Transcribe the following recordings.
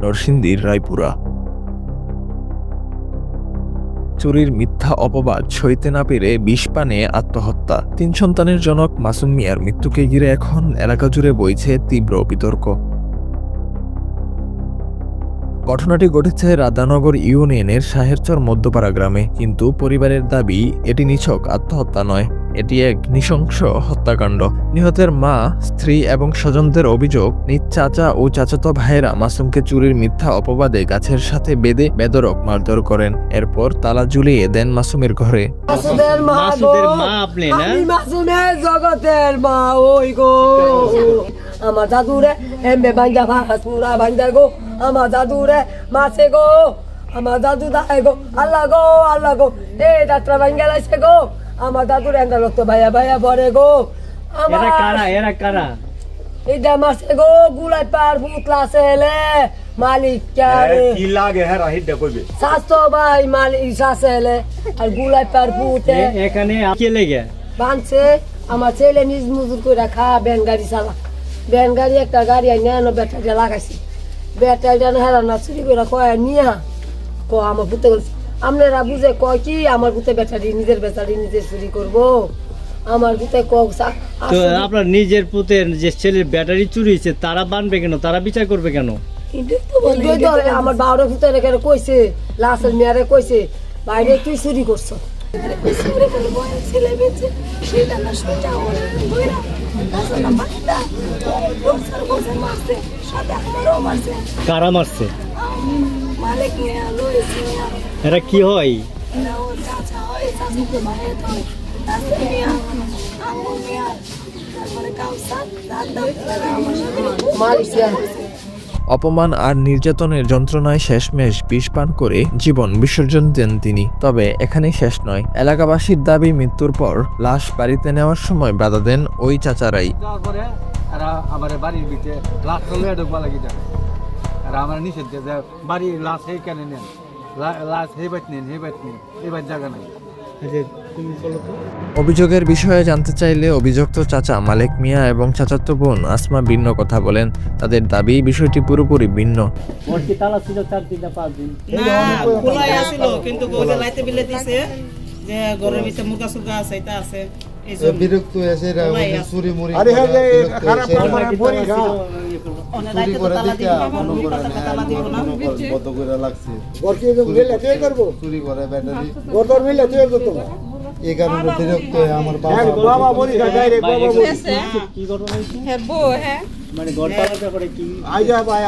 নরসিংদীর রায়পুরা। চুরির মিথ্যা অপবাদ সইতে না পেরে বিষ পানে আত্মহত্যা। ৩ সন্তানের জনক মাসুম মিয়ার মৃত্যুকে ঘিরে এখন এলাকা জুড়ে বইছে তীব্র বিতর্ক। ঘটনাটি ঘটেছে রাধানগর ইউনিয়নের শাহেরচর মধ্যপাড়া গ্রামে, কিন্তু পরিবারের দাবি এটি নিছক আত্মহত্যা নয়, এটি এক নৃশংস হত্যাকাণ্ড। নিহতের মা, স্ত্রী এবং স্বজনদের অভিযোগ, নিজ চাচা ও চাচাতো ভাইয়েরা মাসুমকে চুরির মিথ্যা অপবাদে গাছের সাথে বেঁধে বেধড়ক মারধর করেন। এরপর তালা ঝুলিয়ে দেন মাসুমের ঘরে। আমার দাদুরে এমবে ভাঙ্গা পুরা ভাঙ্গা গো, আমার দাদুরে মাছে গো, আমার দাদু দায় গো, আল্লাহ গো এ যাত্রা ভাঙ্গা লাইছে গো, আমার দাদুর এন্ডা রক্ত ভাইয়া ভাইয়া ভরে গো। এরা কারা এইটা মাছে গো, গুলাই পার পুতলা ছেলে মালিক কি লাগে হ্যাঁ রাহিদ কইবে স্বাস্থ্য ভাই মালিক ছেলে আর গুলাই পার পুতে এখানে কে লেগে বানছে। আমার ছেলে নিজ মজুর করে রাখা ব্যান গাড়ি চালা, ব্যান গাড়ি একটা গাড়ি আইনে ব্যাটারিটা লাগাইছি, ব্যাটারিটা হেরানা চুরি করে কয় নিয়া আমার পুতে বলছি আপনারা বুঝে কয় কি আমার পুতে ব্যাটারি নিজের ব্যাটারি নিজে চুরি করবো, আমার পুতে আপনার নিজের পুতের যে ছেলের ব্যাটারি চুরি হয়েছে তারা বানবে কেন, তারা বিচার করবে কেন? আমার বাউরে পুতে কইছে লাশের মেয়ারে কইছে বাইরে তুই চুরি করছো। কারা মারছে? এরা কি হয়? অপমান আর নির্যাতনের যন্ত্রণায় শেষমেশ বিষ পান করে জীবন বিসর্জন দেন তিনি। তবে এখানেই শেষ নয়। এলাকাবাসীর দাবি, মৃত্যুর পর লাশ বাড়িতে নেওয়ার সময় বাধা দেন ওই চাচারাই। অভিযোগের বিষয়ে জানতে চাইলে অভিযুক্ত চাচা মালেক মিয়া এবং চাচাতো বোন আসমা ভিন্ন কথা বলেন। তাদের দাবি বিষয়টি পুরোপুরি ভিন্ন।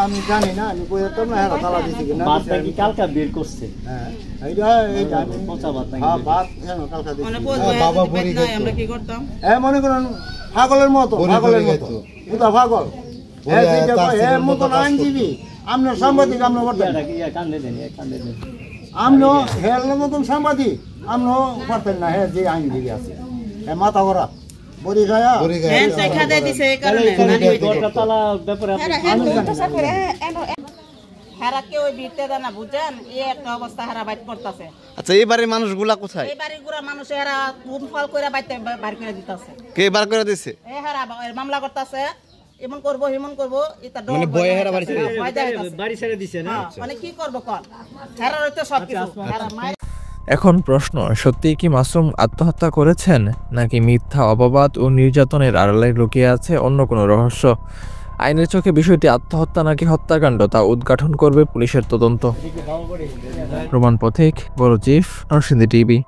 আমি জানি না, আমি তালা দিচ্ছি কালকা বের করছে। মনে করেন পাগলের মতো পাগল মতন আইনজীবী আপনার সাংবাদিক আপনার আমিও হের মতন সাংবাদিক আমিও পারতেন না। হ্যাঁ যে আইনজীবী আছে মাথা ভরা বড়ি গায়া আচ্ছা এবারে মানুষগুলা কোথায়? মামলা করতেছে, এমন করবো হেমন করবো, মানে কি করবো কর সবকিছু। এখন প্রশ্ন, সত্যিই কি মাসুম আত্মহত্যা করেছেন, নাকি মিথ্যা অপবাদ ও নির্যাতনের আড়ালে লুকিয়ে আছে অন্য কোনো রহস্য? আইনের চোখে বিষয়টি আত্মহত্যা নাকি হত্যাকাণ্ড তা উদ্ঘাটন করবে পুলিশের তদন্ত। রোমান পথিক, বড় চিফ, নরসিংদী টিভি।